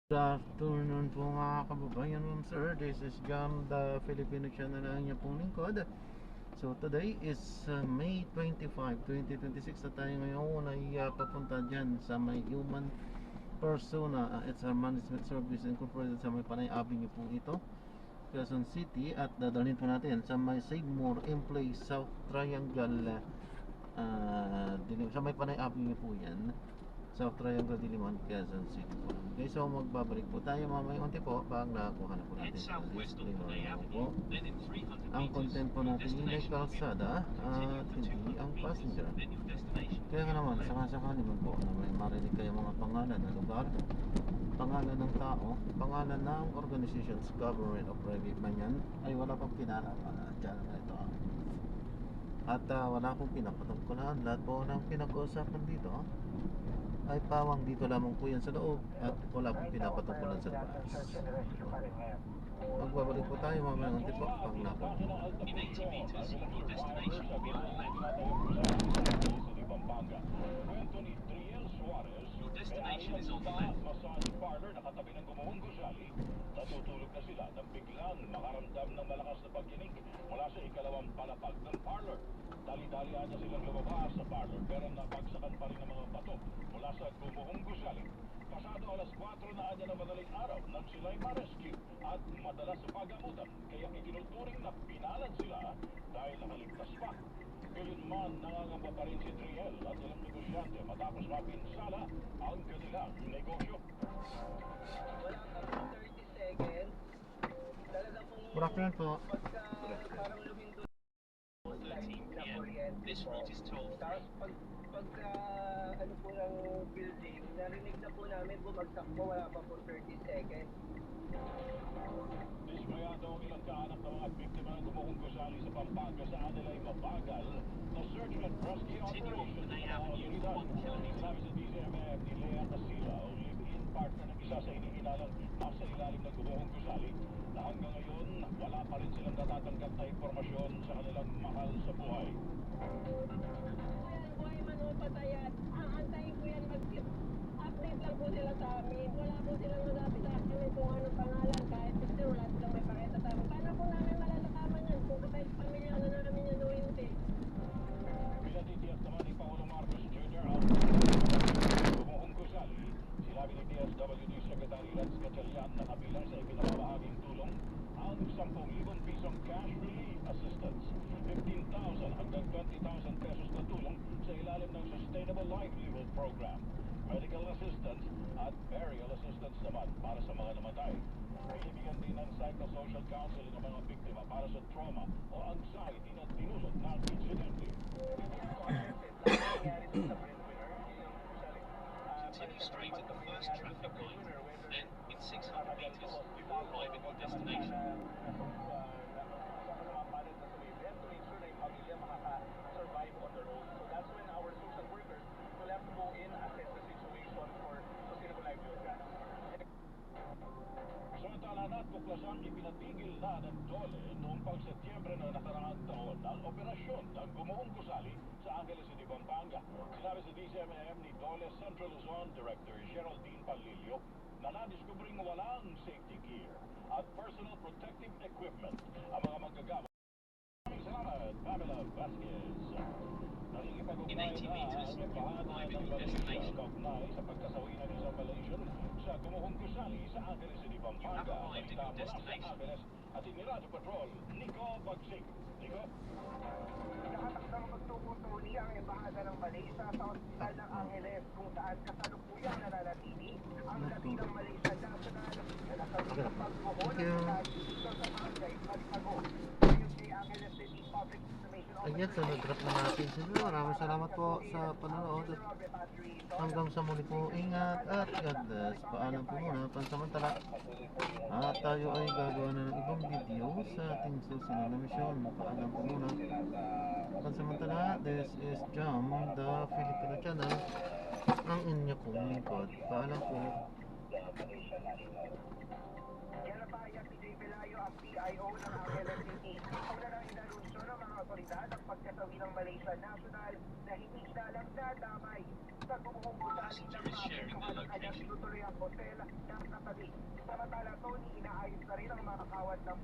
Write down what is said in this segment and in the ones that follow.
Good afternoon po mga kababayan, ma'am sir. This is Jam, the Filipino channel na niya pong lingkod. So today is May 25, 2026 na tayo ngayon ay papunta dyan sa may human persona. It's our management service incorporated sa may Panay Avenue po ito, Quezon City. At dadalhin po natin sa may Save More in Place South Triangle, sa may Panay Avenue po yan, South Triangle, Diliman, Quezon City po. Okay, so magbabalik po tayo mamaya unti po pag nakakuha na po natin sa disclaimer po. Ang content po natin hindi kalsada at hindi ang passenger. Kaya nga naman, sakasakali man po na may marinig kayo mga pangalan ng lugar, pangalan ng tao, pangalan ng organizations, government o private man yan, ay wala pang pinalaman dyan na ito. At wala akong pinapatungkulan. Lahat po ng pinag-uusapan dito ay pawang dito lamang po yan sa loob at wala pong pinapatungkulan sa labas. Magbabalik po tayo mamaya ng tipo pang napo. In 80 meters, your destination will be on the left. Your destination is on the left. Massage parlor na katabi ng Gumuhong Gusali. Natutulog na sila nang biglang makaramdam ng malakas na pagkinig mula sa ikalawang palapag ng parlor. Dali-dali ata silang lumabas sa parlor pero nabagsakan pa rin ng mga bato mula sa Gumuhong Gusali. Pasado alas 4 na anya ng madaling araw nang sila'y ma-rescue at madala sa pagamutan kaya ikinuturing na pinalan sila dahil nakaligtas pa. Gayunman nangangamba pa rin si Triel at ilang negosyante matapos mapinsala ang kanilang negosyo. Wala pa po 30 seconds. Talaga pong Good afternoon po. parang lumindo 13 p.m. This route is toll free. tapos pagka ano po ng building, narinig na po namin bumagsak po, wala pa po 30 seconds. Dismayado ang ilang kaanak ng mga biktima ng Gumuhong Gusali sa Pampanga sa anilay mabagal na search and rescue Continue on operation Panay ng mga Avenue otoridad. for 1 kilometer. Sabi sa DZMF ni Lea Casilla o live-in partner ng isa sa inihinalang nasa ilalim ng Gumuhong Gusali na hanggang ngayon wala pa rin silang natatanggap na impormasyon sa kanilang mahal sa buhay. Buhay man o patayan, aantayin ko yan update lang po sila sa amin. Wala po silang nagabi sa akin kung anong pangalan, kahit gusto wala silang may pakita sa amin. Paano po namin malalakaman yan kung kapag pamilya na namin yan o hindi? Pinatitiyak naman ni Pangulong Marcos Jr. ang Gumuhong Gusali. Sinabi ni DSWD Secretary Lance Gatchalian na kabilang sa ipinamamahaging tulong ang 10,000 pisong cash relief assistance, 15,000 hanggang 20,000 pesos na tulong sa ilalim ng Sustainable Livelihood Program, medical assistance at burial assistance naman para sa mga namatay. Bibigyan din ng psychosocial counseling ng mga biktima para sa trauma o anxiety na dinulot ng insidente. Continue straight at the first traffic light. Then, in 600 meters, you will arrive at your destination. Samantala na at tuklasang ipinatigil na ng DOLE noong pang-Setyembre na nakaraang taon ang operasyon ng Gumuhong Gusali sa Angeles City, Pampanga. Sinabi sa DCMM ni DOLE Central Luzon Director Geraldine Palilio na nadiskubring walang safety gear at personal protective equipment ang mga manggagamot. Salamat, Pamela Vasquez. In 80 meters, you will arrive at your destination. Kaugnay sa pagkasawi ng isang Malaysian sa Gumuhong Gusali sa Angeles City, Pampanga. You have arrived at your Mula sa destination. Angeles at Iniradio Patrol, Nico Bagsik. Nico? Nakatakdang magtutuloy ang embahada ng Malaysia sa ospital ng Angeles kung saan kasalukuyang nananatili ang dakilang Malaysia National na nakawin pagbuhon ng dito sa barangay Pagtago. Ayon kay Angeles City Public Information Ayan, sa nag-drop na natin sila. Maraming salamat po sa panonood. Hanggang sa muli po, ingat at God bless. Paalam po muna pansamantala. At tayo ay gagawa na ng ibang video sa ating susunod na misyon. Paalam po muna. Pansamantala, this is Jam, the Filipino channel. Ang inyo pong lingkod. Paalam po. Yanapayag ni J. Pelayo ang PIO ng Angeles City. Una nang inanunsyo ng mga otoridad ang pagkasawi ng Malaysia National na hindi sinalang nadamay sa Gumuhong Gusali ng Passenger is sharing the kanya location. tinutuloy ang hotel ng katabi kagawad ng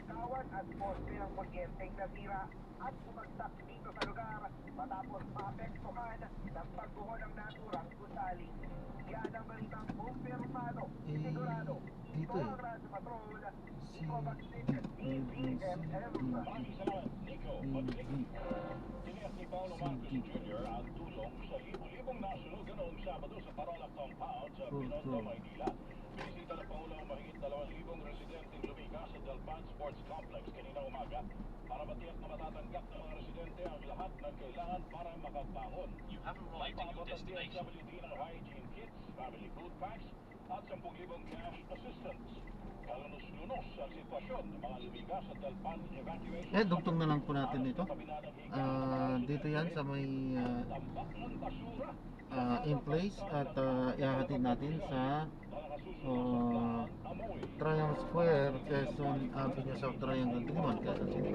kawad at poste ng kuryenteng nasira at bumagsak dito sa lugar matapos maapektuhan ng pagguho ng naturang gusali. Yan ang balitang kumpirmado. Sigurado. Dito Ito ang Radyo Patrol. Iko Vaccine DZMM. Maraming salamat, Nico. Tiniyak ni Paolo Marcos Jr. ang tulong sa libo-libong nasunugan noong Sabado sa Parola Compound sa Binondo, Maynila. Binisita ng Pangulo ang mahigit 2,000 residenteng lumigas sa Dalpan Sports Complex kanina umaga para matiyak na matatanggap ng mga residente ang lahat ng kailangan para makabangon. You have arrived at your destination. DSWD ng hygiene kits, family food packs at 10,000 cash assistance. Kalunos-lunos ang sitwasyon ng mga lumigas sa Dalpan evacuation. Dugtong na lang po natin ito. Dito yan sa may Tambak ng basura. in place at ihahatid natin sa Triangle Square, Quezon Avenue, South Triangle, Diliman, Quezon City.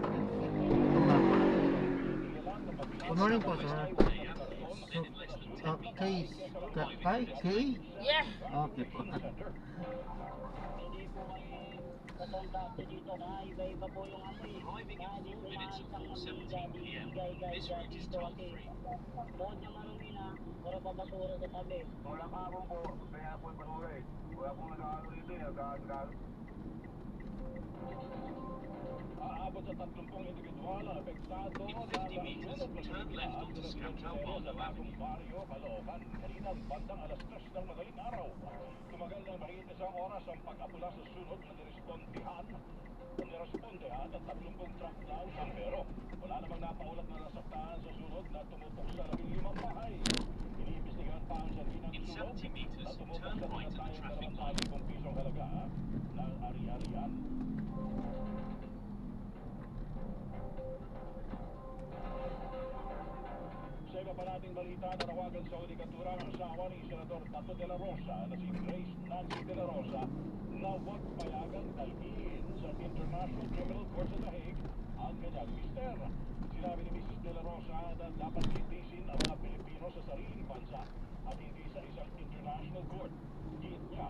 Good morning po, sir. So, case, K? Yeah. Okay po. Arriving in 4 minutes at 4:17 p.m. This route is toll-free. Wala ka ako po. Kaya po basura eh. Wala pong nag-aano dito eh. Nag-aano. Aabot sa 30 individual ang apektado In 50 meters, turn left onto Scantalbano Avenue. Barrio, Caloocan, kanina bandang alas 3 ng madaling araw. Tumagal ng mahigit isang oras ang pag-apula sa sunod na nirespondehan at 30 truck na ang bombero. Wala namang napaulat na nasaktan sa sunod na tumupok sa 15 bahay. Iniimbestigahan pa ang sarginang In sunod 70 meters, na tumupok turn sa right at the traffic light. 200,000 pisong halaga ng ari-arian. Sa iba pa nating balita, nanawagan sa udikatura ang asawa ni Senador Tato de la Rosa na si Grace Nancy de la Rosa na huwag payagang dalhin sa International Criminal Court sa The Hague ang kanyang mister. Sinabi ni Mrs. de la Rosa na dapat litisin ang mga Pilipino sa sariling bansa at hindi sa isang international court. Giit niya,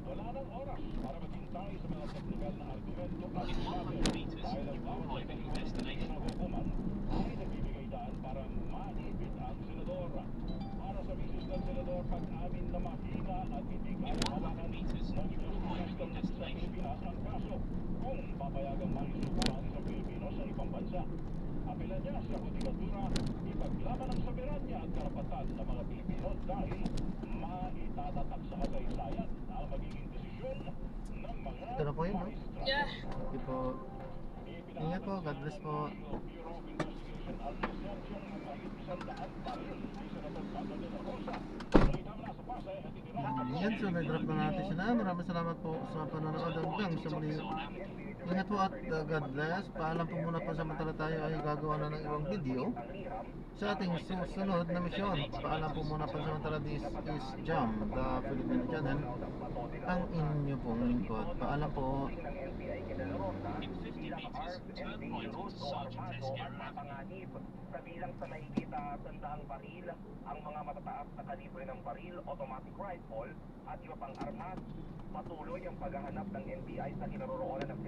wala nang oras para maghintay sa mga teknikal na argumento at In 100 meters, dahil ang you will bawat arrive at your teknikal destination. na hukuman ay nagbibigay daan para maipit ang senador. Para sa misis ng senador, pag-amin na mahina at hindi In kaya 100 hawakan meters, ng you will arrive at your Justice sa destination. Pilipinas ang kaso kung papayagang maisuko ang isang Pilipino sa ibang bansa. Apela niya sa Judikatura, ipaglaban ang soberanya at karapatan ng mga Pilipino dahil maitatatak sa kasaysayan ang magiging desisyon ng mga Ito na po yun, no? maestra. Yeah. Okay po. Ingat po, God bless po. Bureau of Investigation ang lisensyang ng mahigit 100 baril ni Senator Tato de la Rosa. Balita mula sa Pasay at itinawag Yan, so nag-drop na natin siya na. Maraming salamat po sa panonood hanggang sa muli. Ingat po at God bless. Paalam po muna po samantala tayo ay gagawa na ng ibang video sa ating susunod na misyon. Paalam po muna po samantala. This is Jam, the Filipino channel. Ang inyo pong lingkod. Paalam po. In 50 meters, turn right onto Sergeant Esguerra Avenue. Sa bilang sa mahigit 100 baril, ang mga matataas na kalibre ng baril, automatic rifle at iba pang armas, patuloy ang paghahanap ng NBI sa kinaroroonan ng